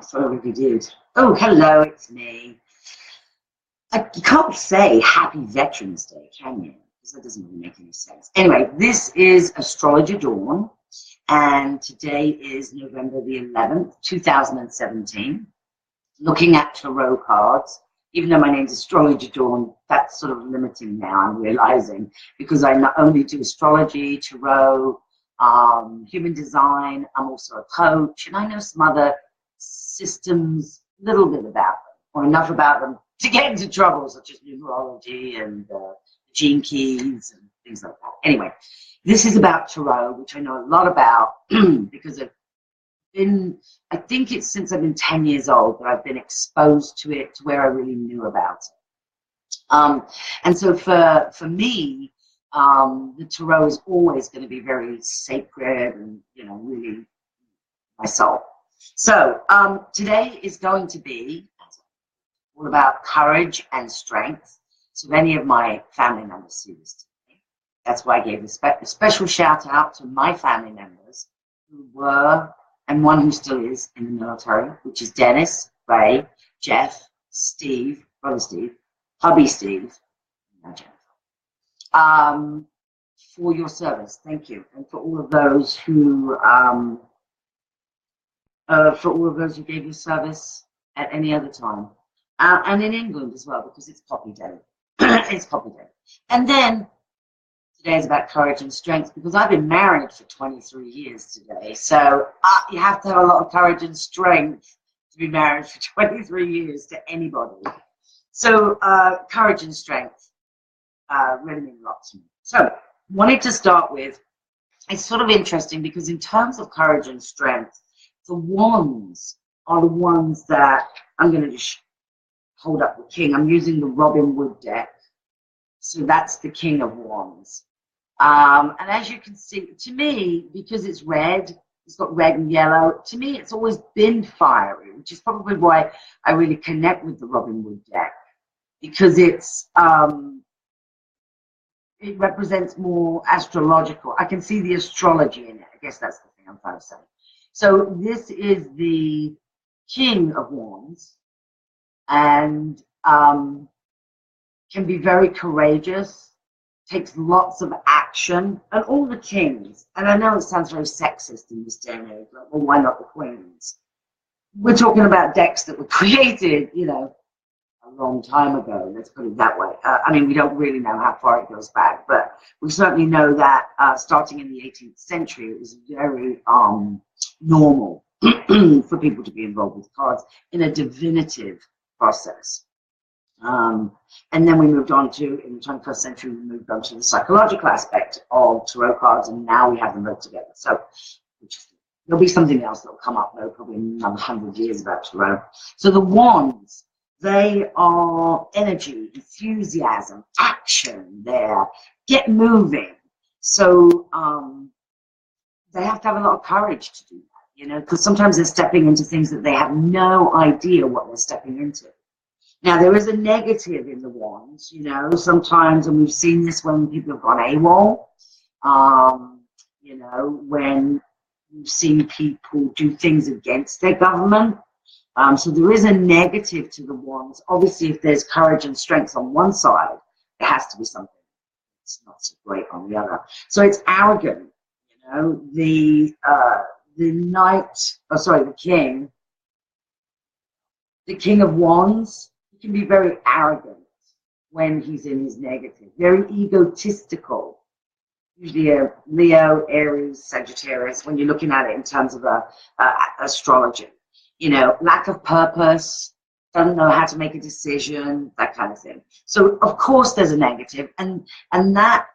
So I already did. Oh, hello, it's me. You can't say Happy Veterans Day, can you? Because that doesn't really make any sense. Anyway, this is Astrologer Dawn, and today is November the 11th, 2017. Looking at tarot cards, even though my name's Astrologer Dawn, that's sort of limiting now, I'm realizing, because I not only do astrology, tarot, human design, I'm also a coach, and I know some other systems, little bit about them, or enough about them to get into trouble, such as numerology and gene keys and things like that. Anyway, this is about tarot, which I know a lot about because I think it's since I've been 10 years old that I've been exposed to it to where I really knew about it. And so for me, the tarot is always going to be very sacred and, really my soul. So today is going to be all about courage and strength. So if any of my family members see this today, that's why I gave a special shout out to my family members who were, and one who still is in the military, which is Dennis, Ray, Jeff, Steve, brother Steve, hubby Steve, and Jennifer, for your service. Thank you. And for all of those who gave your service at any other time. And in England as well, because it's Poppy Day. It's Poppy Day. And then today is about courage and strength, because I've been married for 23 years today. So you have to have a lot of courage and strength to be married for 23 years to anybody. So courage and strength really mean a lot to me. So wanted to start with, it's sort of interesting because in terms of courage and strength, the wands are the ones that I'm going to just hold up the king. I'm using the Robin Wood deck. So that's the King of Wands. And as you can see, to me, because it's red, it's got red and yellow, to me it's always been fiery, which is probably why I really connect with the Robin Wood deck, because it represents more astrological. I can see the astrology in it. I guess that's the thing I'm trying to say. So this is the King of Wands, and can be very courageous, takes lots of action, and all the kings, and I know it sounds very sexist in this day and age, like, well, why not the queens? We're talking about decks that were created, a long time ago, let's put it that way. I mean, we don't really know how far it goes back, but we certainly know that starting in the 18th century, it was very normal for people to be involved with cards in a divinative process. And then we moved on to, in the 21st century, we moved on to the psychological aspect of tarot cards, and now we have them both together. So there'll be something else that will come up, though, probably in another 100 years about tarot. So the wands, they are energy, enthusiasm, action, they're get moving. So they have to have a lot of courage to do that, because sometimes they're stepping into things that they have no idea what they're stepping into. Now, there is a negative in the wands, sometimes, and we've seen this when people have gone AWOL, when we've seen people do things against their government. So there is a negative to the wands. Obviously, if there's courage and strength on one side, there has to be something that's not so great on the other. So it's arrogant, the king of wands, he can be very arrogant when he's in his negative, very egotistical, usually a Leo, Aries, Sagittarius, when you're looking at it in terms of astrology. Lack of purpose, doesn't know how to make a decision, that kind of thing. So, of course, there's a negative, and that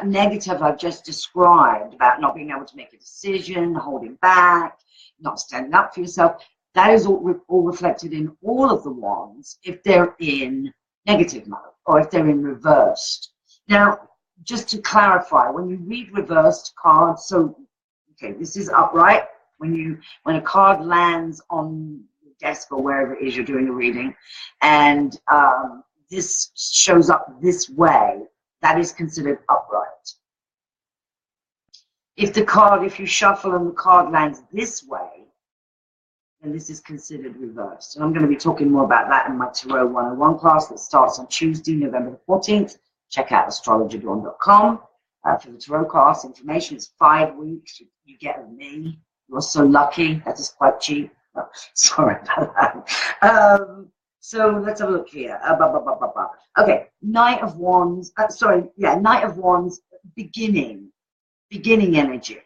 negative I've just described about not being able to make a decision, holding back, not standing up for yourself, that is all reflected in all of the wands if they're in negative mode or if they're in reversed. Now, just to clarify, when you read reversed cards, so, okay, this is upright. When a card lands on the desk or wherever it is you're doing a reading, and this shows up this way, that is considered upright. If you shuffle and the card lands this way, and this is considered reversed. And I'm going to be talking more about that in my Tarot 101 class that starts on Tuesday, November the 14th. Check out astrologerdawn.com for the Tarot class. Information is 5 weeks. You get with me. You're so lucky. That is quite cheap. Oh, sorry about that. So let's have a look here. Okay, Knight of Wands. Knight of Wands. Beginning energy.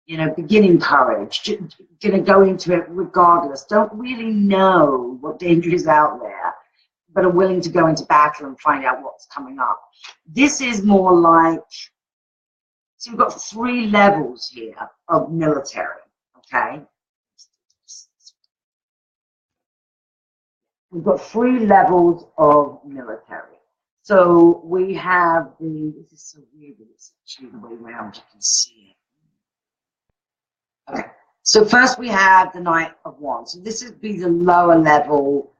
You know, beginning courage. Gonna go into it regardless. Don't really know what danger is out there, but are willing to go into battle and find out what's coming up. This is more like, so we've got 3 levels here of military. Okay. We've got 3 levels of military. So we have this is so weird, but it's actually the way around, you can see it. Okay, so first we have the Knight of Wands. So this would be the lower level,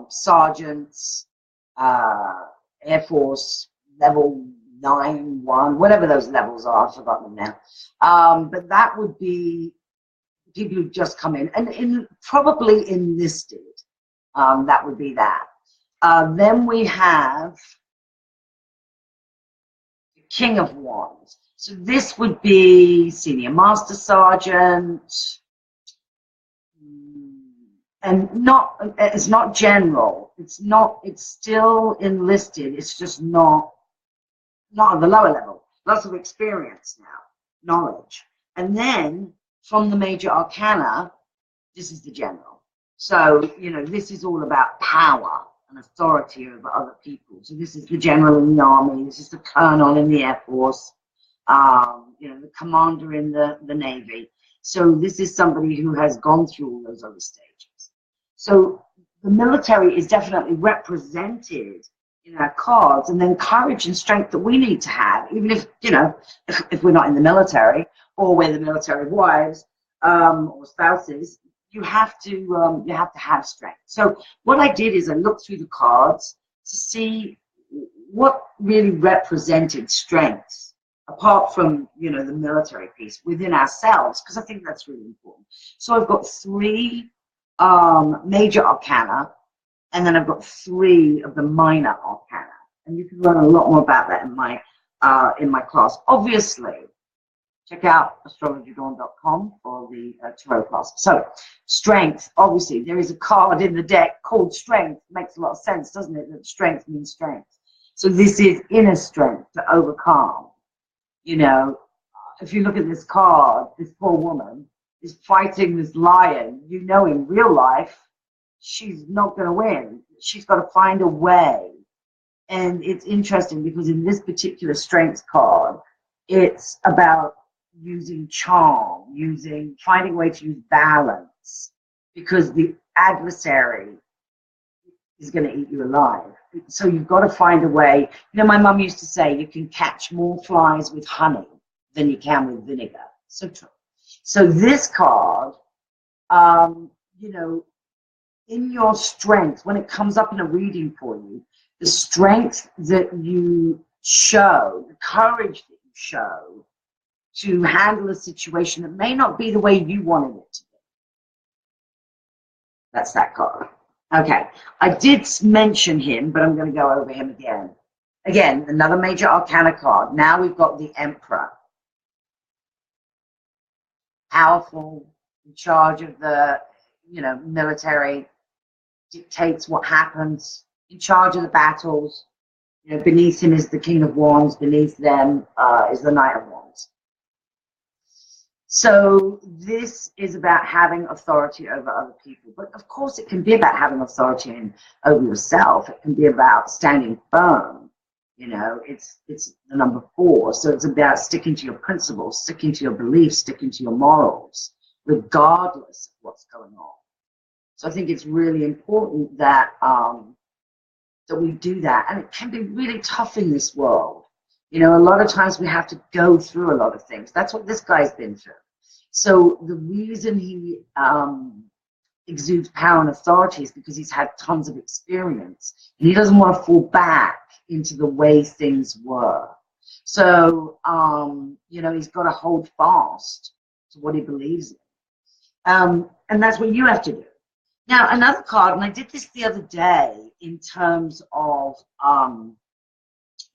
sergeants, Air Force, level 9, 1, whatever those levels are, I've forgotten them now. But that would be people who've just come in, and probably enlisted. That would be that. Then we have the King of Wands. So this would be Senior Master Sergeant, and it's not general. It's still enlisted. It's just not at the lower level. Lots of experience now, knowledge. And then from the major arcana, this is the general. So, you know, this is all about power and authority over other people. So this is the general in the army, this is the colonel in the Air Force, you know, the commander in the Navy. So this is somebody who has gone through all those other stages. So the military is definitely represented in our cards, and then courage and strength that we need to have, even if, you know, if we're not in the military, or we're the military wives or spouses. You have to have strength. So what I did is I looked through the cards to see what really represented strengths, apart from, you know, the military piece within ourselves, because I think that's really important. So I've got 3 major arcana, and then I've got 3 of the minor arcana, and you can learn a lot more about that in my class. Obviously, check out astrologerdawn.com for the tarot class. So, strength, obviously, there is a card in the deck called Strength. Makes a lot of sense, doesn't it? That strength means strength. So this is inner strength to overcome. You know, if you look at this card, this poor woman is fighting this lion. You know, in real life, she's not going to win. She's got to find a way. And it's interesting because in this particular strength card, it's about using charm, finding a way to use balance, because the adversary is going to eat you alive. So you've got to find a way. You know, my mum used to say you can catch more flies with honey than you can with vinegar. So true. So this card, you know, in your strength, when it comes up in a reading for you, the strength that you show, the courage that you show to handle a situation that may not be the way you wanted it to be. That's that card. Okay, I did mention him, but I'm going to go over him again. Again, another major arcana card. Now we've got the Emperor. Powerful, in charge of the, you know, military, dictates what happens, in charge of the battles. You know, beneath him is the King of Wands, beneath them is the Knight of Wands. So this is about having authority over other people. But of course it can be about having authority over yourself. It can be about standing firm. You know, it's the number 4. So it's about sticking to your principles, sticking to your beliefs, sticking to your morals, regardless of what's going on. So I think it's really important that that we do that. And it can be really tough in this world. You know, a lot of times we have to go through a lot of things. That's what this guy's been through. So the reason he exudes power and authority is because he's had tons of experience. And he doesn't want to fall back into the way things were. So, you know, he's got to hold fast to what he believes in. And that's what you have to do. Now, another card, and I did this the other day in terms of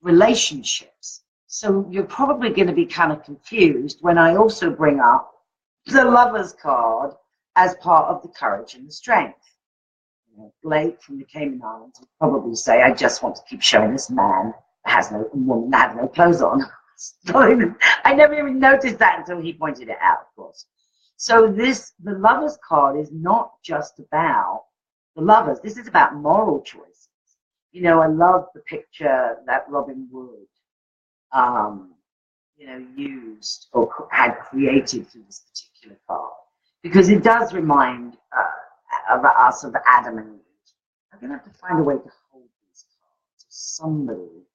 relationships. So you're probably going to be kind of confused when I also bring up the Lovers card as part of the courage and the strength. Blake from the Cayman Islands would probably say, I just want to keep showing this man that has no woman that has no clothes on. I never even noticed that until he pointed it out, of course. So the Lovers card is not just about the lovers. This is about moral choices. You know, I love the picture that Robin Wood, used or had created for this particular card, because it does remind of us of Adam and Eve. I'm going to have to find a way to hold these cards.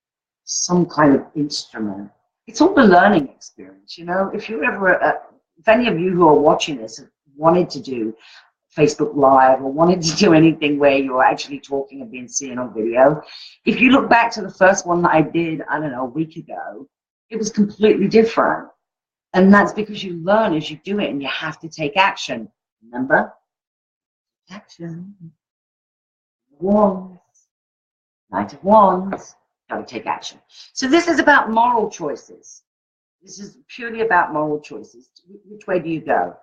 Some kind of instrument. It's all the learning experience, you know. If you ever, if any of you who are watching this have wanted to do Facebook Live or wanted to do anything where you're actually talking and being seen on video, if you look back to the first one that I did, I don't know, a week ago, it was completely different. And that's because you learn as you do it, and you have to take action. Remember? Action. Wands. Knight of Wands. Got to take action. So this is about moral choices. This is purely about moral choices. Which way do you go?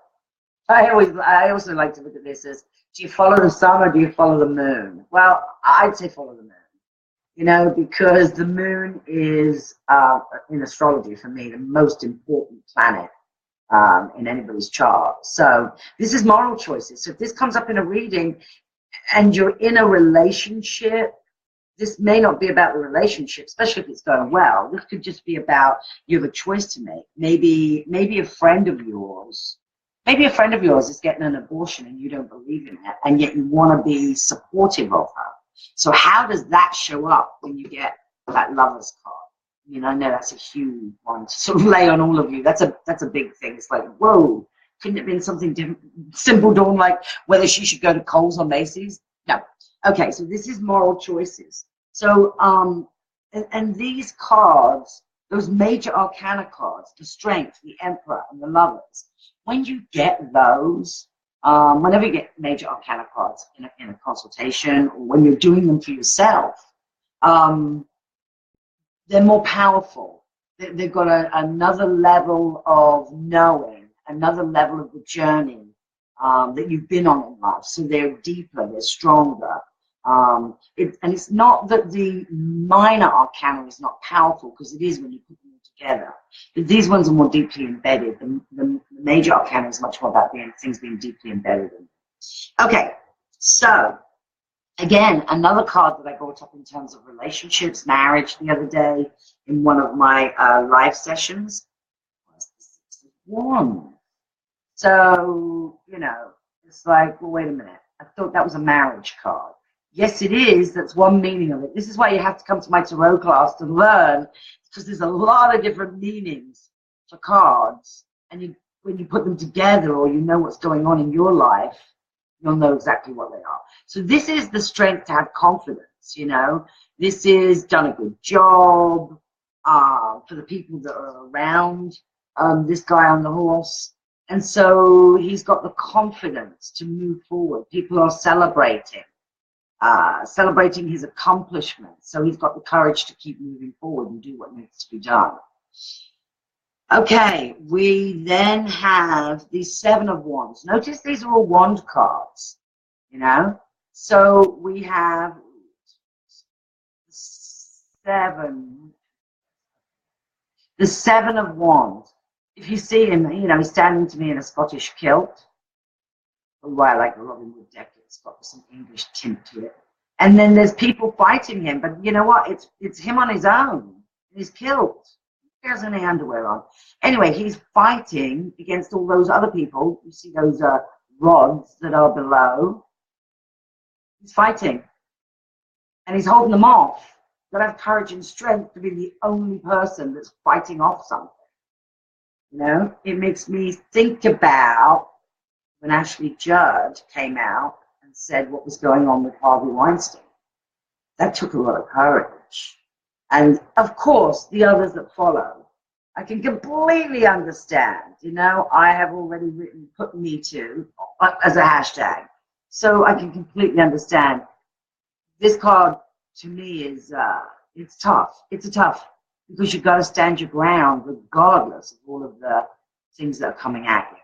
I also like to look at this as, do you follow the sun or do you follow the moon? Well, I'd say follow the moon. You know, because the moon is, in astrology for me, the most important planet in anybody's chart. So this is moral choices. So if this comes up in a reading and you're in a relationship, this may not be about the relationship, especially if it's going well. This could just be about you have a choice to make. Maybe a friend of yours is getting an abortion and you don't believe in it, and yet you want to be supportive of her. So how does that show up when you get that Lovers card? I mean, I know that's a huge one to sort of lay on all of you. That's a big thing. It's like, whoa, couldn't it have been something different, simple, Dawn, like whether she should go to Kohl's or Macy's? No. Okay, so this is moral choices. So, and these cards, those major arcana cards, the Strength, the Emperor, and the Lovers, when you get those, whenever you get major arcana cards in a consultation, or when you're doing them for yourself, they're more powerful. They've got another level of knowing, another level of the journey that you've been on in life. So they're deeper, they're stronger. And it's not that the minor arcana is not powerful, because it is when you put them all together. But these ones are more deeply embedded. The major arcana is much more about things being deeply embedded in. Okay, so again, another card that I brought up in terms of relationships, marriage, the other day in one of my live sessions was the Six of Wands. So, you know, it's like, well, wait a minute. I thought that was a marriage card. Yes, it is. That's one meaning of it. This is why you have to come to my tarot class to learn, because there's a lot of different meanings for cards. And when you put them together, or you know what's going on in your life, you'll know exactly what they are. So this is the Strength to have confidence, you know. This is done a good job for the people that are around this guy on the horse. And so he's got the confidence to move forward. People are celebrating his accomplishments. So he's got the courage to keep moving forward and do what needs to be done. Okay, we then have the Seven of Wands. Notice these are all wand cards, you know. So we have the Seven of Wands. If you see him, you know, he's standing to me in a Scottish kilt. Why I like the Robin Wood deck, it's got some English tint to it. And then there's people fighting him, but you know what? It's him on his own. He's killed. He has any underwear on. Anyway, he's fighting against all those other people. You see those rods that are below. He's fighting. And he's holding them off. You've got to have courage and strength to be the only person that's fighting off something. You know, it makes me think about when Ashley Judd came out and said what was going on with Harvey Weinstein. That took a lot of courage. And of course, the others that follow. I can completely understand. You know, I have already written "put me to" as a hashtag, so I can completely understand. This card to me is it's tough. It's a tough because you've got to stand your ground regardless of all of the things that are coming at you.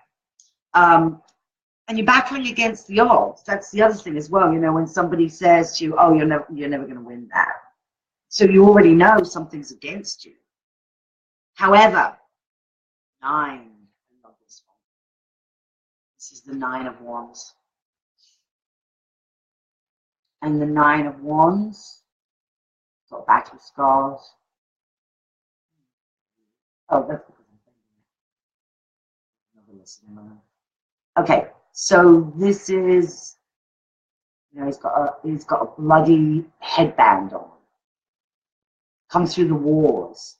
And you're battling against the odds. That's the other thing as well. You know, when somebody says to you, "Oh, you're never going to win that," so you already know something's against you. However, 9. I love this one. This is the 9 of Wands. And the 9 of Wands got battle scars. Oh, that's because I'm thinking another listening. Okay, so this is, you know, he's got a bloody headband on. Comes through the wars.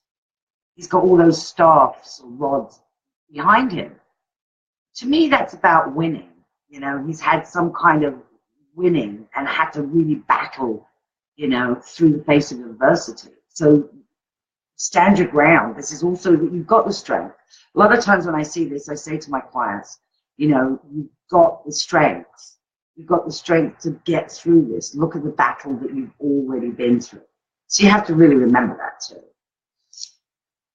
He's got all those staffs or rods behind him. To me, that's about winning. You know, he's had some kind of winning and had to really battle, you know, through the face of adversity. So stand your ground. This is also that you've got the strength. A lot of times when I see this, I say to my clients, you know, you've got the strength. You've got the strength to get through this. Look at the battle that you've already been through. So you have to really remember that too.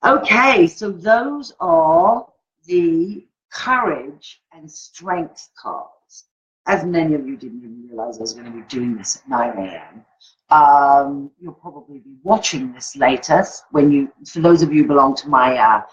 Okay, so those are the courage and strength cards. As many of you didn't even realize I was going to be doing this at 9 a.m. You'll probably be watching this later when you, for those of you who belong to my,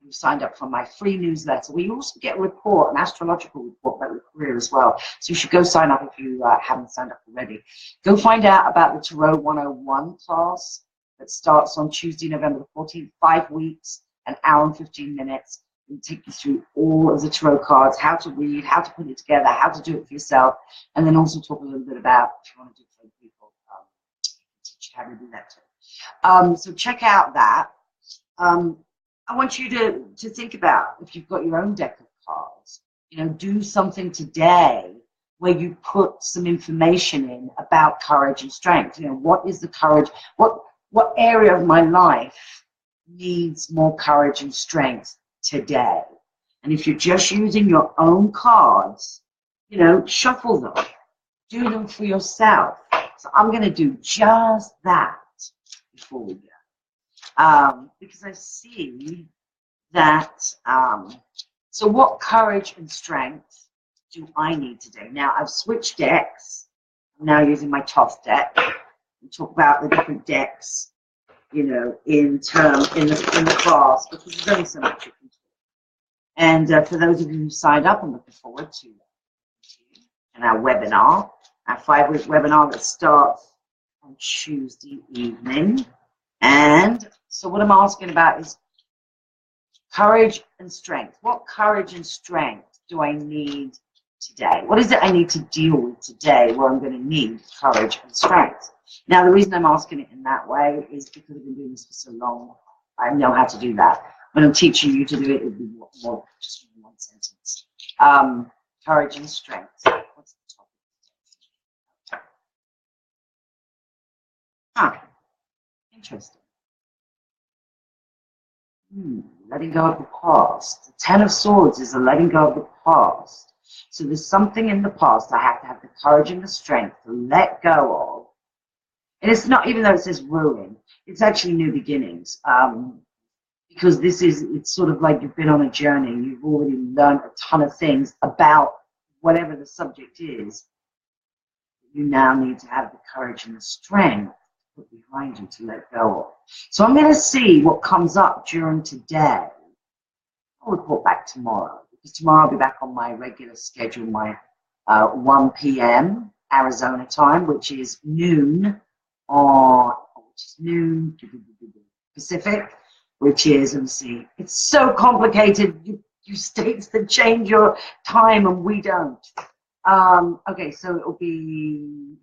who signed up for my free newsletter, we also get a report, an astrological report about your career as well. So you should go sign up if you haven't signed up already. Go find out about the Tarot 101 class that starts on Tuesday, November the 14th, 5 weeks, an hour and 15 minutes. We'll take you through all of the tarot cards, how to read, how to put it together, how to do it for yourself, and then also talk a little bit about if you want to do it for people, teach you how to do that too. So check out that. I want you to think about if you've got your own deck of cards, you know, do something today where you put some information in about courage and strength. You know, what is the courage? What area of my life needs more courage and strength today? And if you're just using your own cards, you know, shuffle them, do them for yourself. So I'm going to do just that before we go, because I see that. So what courage and strength do I need today? Now I've switched decks. I'm now using my Toth deck. We talk about the different decks, you know, in the class, because there's only so much you can do. And for those of you who signed up, I'm looking forward to and our webinar, our 5-week webinar that starts on Tuesday evening. And so what I'm asking about is courage and strength. What courage and strength do I need today? What is it I need to deal with today where I'm going to need courage and strength? Now, the reason I'm asking it in that way is because I've been doing this for so long. I know how to do that. When I'm teaching you to do it, it would be more just one sentence. Courage and strength. What's the topic? Interesting. Letting go of the past. The 10 of Swords is a letting go of the past. So there's something in the past I have to have the courage and the strength to let go of. And it's not, even though it says ruin, it's actually new beginnings. Because it's sort of like you've been on a journey. You've already learned a ton of things about whatever the subject is. You now need to have the courage and the strength to put behind you to let go of. So I'm going to see what comes up during today. I'll report back tomorrow, because tomorrow I'll be back on my regular schedule, my 1 p.m. Arizona time, which is noon Pacific, which is, let me see, it's so complicated. You states that change your time and we don't. Okay, so it'll be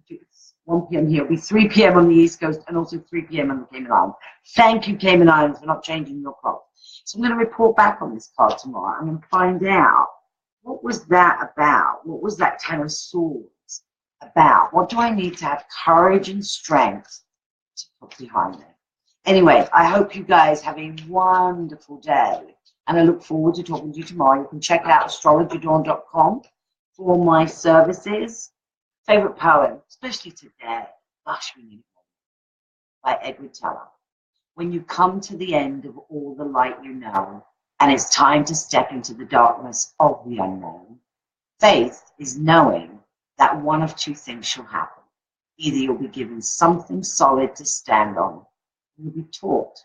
1 p.m. here. It'll be 3 p.m. on the East Coast and also 3 p.m. on the Cayman Islands. Thank you, Cayman Islands, for not changing your clock. So I'm going to report back on this card tomorrow. I'm going to find out, what was that about? What was that 10 of Swords about? What do I need to have courage and strength to put behind me? Anyway, I hope you guys have a wonderful day. And I look forward to talking to you tomorrow. You can check out astrologerdawn.com for my services. Favorite poem, especially today, Gosh, We Need It More, by Edward Teller. When you come to the end of all the light you know, and it's time to step into the darkness of the unknown, faith is knowing that one of two things shall happen. Either you'll be given something solid to stand on, or you'll be taught